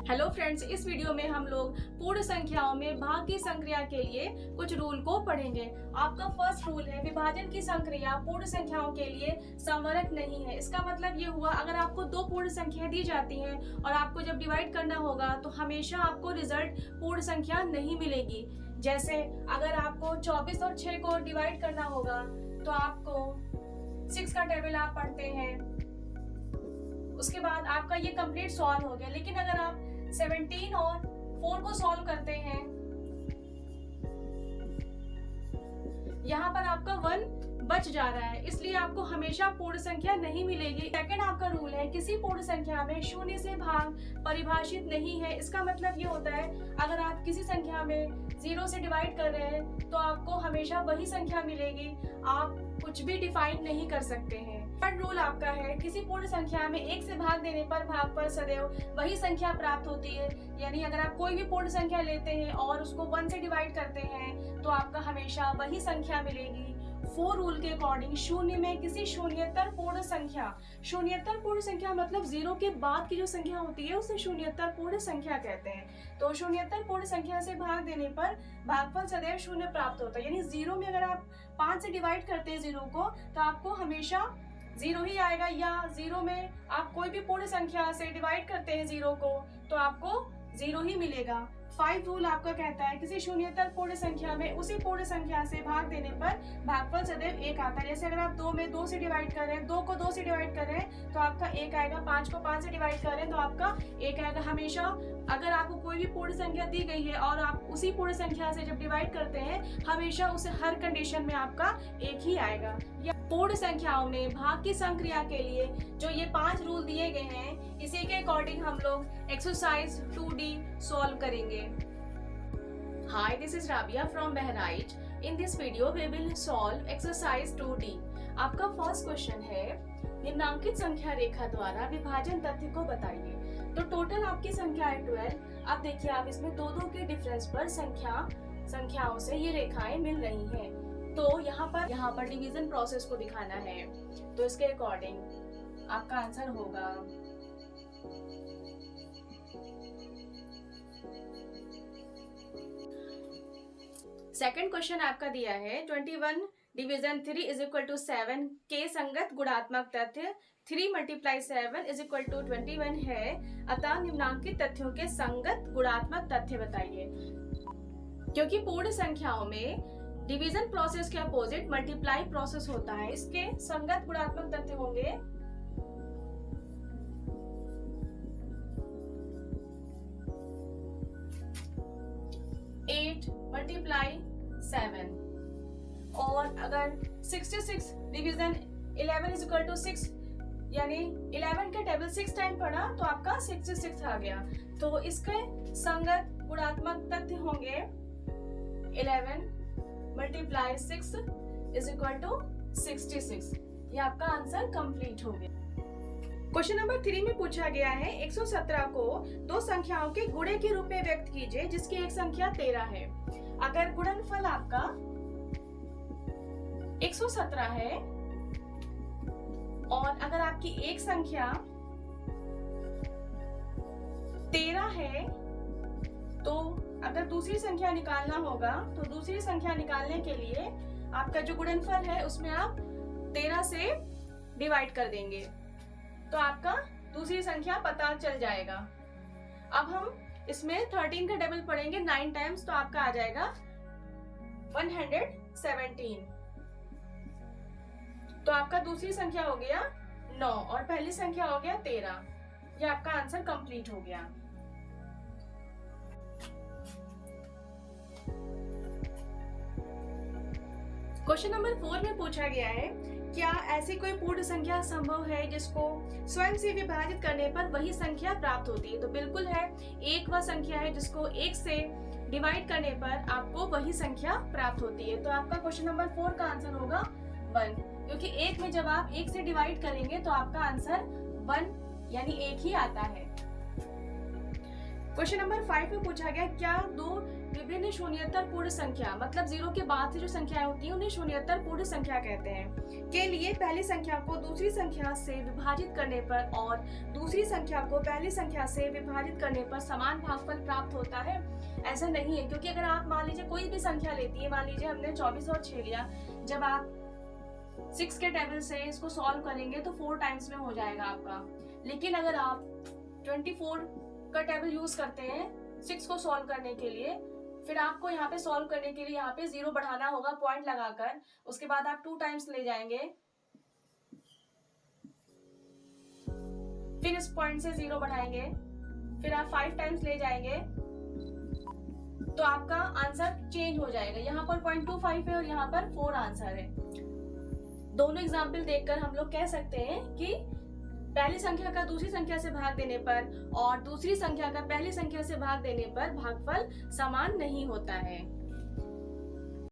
Hello friends, इस video में हम लोग पूर्ण संख्याओं में भाग की संक्रिया के लिए कुछ रूल को पढ़ेंगे। आपका फर्स्ट रूल है विभाजन की संक्रिया पूर्ण संख्याओं के लिए समवरक नहीं है। इसका मतलब ये हुआ अगर आपको दो पूर्ण संख्याएं दी जाती हैं और आपको जब डिवाइड करना होगा तो हमेशा आपको रिजल्ट पूर्ण संख्या नहीं मिलेगी। जैसे अगर आपको 24 और 6 को डिवाइड करना होगा तो आपको 6 का टेबल आप पढ़ते हैं, उसके बाद आपका ये कंप्लीट सॉल्व हो गया। लेकिन अगर आप 17 और 4 को सॉल्व करते हैं, यहाँ पर आपका 1 बच जा रहा है, इसलिए आपको हमेशा पूर्ण संख्या नहीं मिलेगी। सेकंड आपका रूल है किसी पूर्ण संख्या में शून्य से भाग परिभाषित नहीं है। इसका मतलब ये होता है अगर आप किसी संख्या में 0 से डिवाइड कर रहे हैं तो आपको हमेशा वही संख्या मिलेगी, आप कुछ भी डिफाइन नहीं कर सकते हैं। थर्ड रूल आपका है किसी पूर्ण संख्या में 1 से भाग देने पर भागफल सदैव वही संख्या प्राप्त होती है। यानी अगर आप कोई भी पूर्ण संख्या लेते हैं और उसको 1 से डिवाइड करते हैं तो आपका हमेशा वही संख्या मिलेगी। 4 रूल के अकॉर्डिंग शून्य में किसी शून्येतर पूर्ण संख्या मतलब 0 के बाद की जो संख्या होती है उसे शून्येतर पूर्ण संख्या कहते हैं। तो शून्येतर पूर्ण संख्या से भाग देने पर भागफल सदैव शून्य प्राप्त होता है। यानी 0 में अगर आप 5 से डिवाइड करते हैं 0 को तो आपको हमेशा 0 ही आएगा, या 0 में आप कोई भी पूर्ण संख्या से डिवाइड करते हैं 0 को तो आपको 0 ही मिलेगा। 5 रूल आपका कहता है किसी शून्येतर पूर्ण संख्या में उसी पूर्ण संख्या से भाग देने पर भागफल सदैव 1 आता है। जैसे अगर आप 2 में 2 से डिवाइड कर रहे हैं, 2 को 2 से डिवाइड कर रहे हैं तो आपका 1 आएगा, 5 को 5 से डिवाइड कर रहे हैं तो आपका 1 आएगा। हमेशा अगर आपको कोई भी पूर्ण संख्या दी गई है और आप उसी पूर्ण संख्या से जब डिवाइड करते हैं हमेशा उसे हर कंडीशन में आपका 1 ही आएगा। या पूर्ण संख्याओं में भाग की संक्रिया के लिए जो ये 5 रूल दिए गए हैं इसी के अकॉर्डिंग हम लोग एक्सरसाइज 2D सॉल्व करेंगे। Hi, this is Rabia from Bahraich. In this video we will solve exercise 2D. आपका फर्स्ट क्वेश्चन है निम्नांकित संख्या रेखा द्वारा विभाजन तथ्य को बताइए। तो टोटल आपकी संख्या है 12। अब देखिए आप इसमें 2-2 के डिफरेंस पर संख्याओं से ये रेखाएं मिल रही हैं। तो यहाँ पर डिवीजन प्रोसेस को दिखाना है, तो इसके अकॉर्डिंग आपका आंसर होगा सेकंड क्वेश्चन आपका दिया है 21 डिवीजन 3 इज इक्वल टू 7 के संगत गुणात्मक तथ्य 3 × 7 इज इक्वल टू 21 है, अतः निम्नांकित तथ्यों के संगत गुणात्मक तथ्य बताइए। क्योंकि पूर्ण संख्याओं में डिवीजन प्रोसेस के अपोजिट मल्टीप्लाई प्रोसेस होता है, इसके संगत गुणात्मक तथ्य होंगे 8 × 7। और अगर 66 डिवीजन 11 इज इक्वल टू 6 यानी 11 का टेबल 6 टाइम पढ़ा तो आपका 66 आ गया। तो इसके संगत गुणात्मक तथ्य होंगे 11 × 6 इज इक्वल टू 66। ये आपका आंसर कंप्लीट हो गया। क्वेश्चन नंबर 3 में पूछा गया है 117 को दो संख्याओं के गुणे के रूप में व्यक्त कीजिए जिसकी एक संख्या 13 है। अगर गुणनफल आपका 117 है और अगर आपकी एक संख्या 13 है तो अगर दूसरी संख्या निकालना होगा तो दूसरी संख्या निकालने के लिए आपका जो गुणनफल है उसमें आप 13 से डिवाइड कर देंगे तो आपका दूसरी संख्या पता चल जाएगा। अब हम इसमें 13 का डबल पढ़ेंगे 9 टाइम्स तो आपका आ जाएगा 117। तो आपका दूसरी संख्या हो गया 9 और पहली संख्या हो गया 13। ये आपका आंसर कंप्लीट हो गया। क्वेश्चन नंबर 4 में पूछा गया है क्या ऐसी कोई पूर्ण संख्या संभव है जिसको स्वयं से विभाजित करने पर वही संख्या प्राप्त होती है। तो बिल्कुल है, एक वह संख्या है जिसको 1 से डिवाइड करने पर आपको वही संख्या प्राप्त होती है। तो आपका क्वेश्चन नंबर 4 का आंसर होगा 1, क्योंकि 1 में जब आप 1 से डिवाइड करेंगे तो आपका आंसर 1 यानी 1 ही आता है। क्वेश्चन नंबर 5 में पूछा गया क्या दो विभिन्न शून्येतर पूर्ण संख्या, मतलब 0 के बाद से जो संख्याएं होती हैं उन्हें शून्येतर पूर्ण संख्या कहते हैं, के लिए पहली संख्या को दूसरी संख्या से विभाजित करने पर और दूसरी संख्या को पहली संख्या से विभाजित करने पर समान भागफल प्राप्त होता है? ऐसा नहीं है, क्योंकि अगर आप मान लीजिए कोई भी संख्या लेती है, मान लीजिए हमने 24 और 6 लिया, जब आप 6 के टेबल से इसको सॉल्व करेंगे तो 4 टाइम्स में हो जाएगा आपका। लेकिन अगर आप 24 का टेबल यूज करते हैं 6 को सॉल्व करने के लिए, फिर आपको यहाँ पे सॉल्व करने के लिए यहाँ पे 0 बढ़ाना होगा पॉइंट लगाकर, उसके बाद आप 2 टाइम्स ले जाएंगे, फिर इस पॉइंट से 0 बढ़ाएंगे, फिर आप 5 टाइम्स ले जाएंगे, तो आपका आंसर चेंज हो जाएगा। यहाँ पर 0.25 है और यहाँ पर 4 आंसर है। दोनों एग्जाम्पल देखकर हम लोग कह सकते हैं कि पहली संख्या का दूसरी संख्या से भाग देने पर और दूसरी संख्या का पहली संख्या से भाग देने पर भागफल समान नहीं होता है।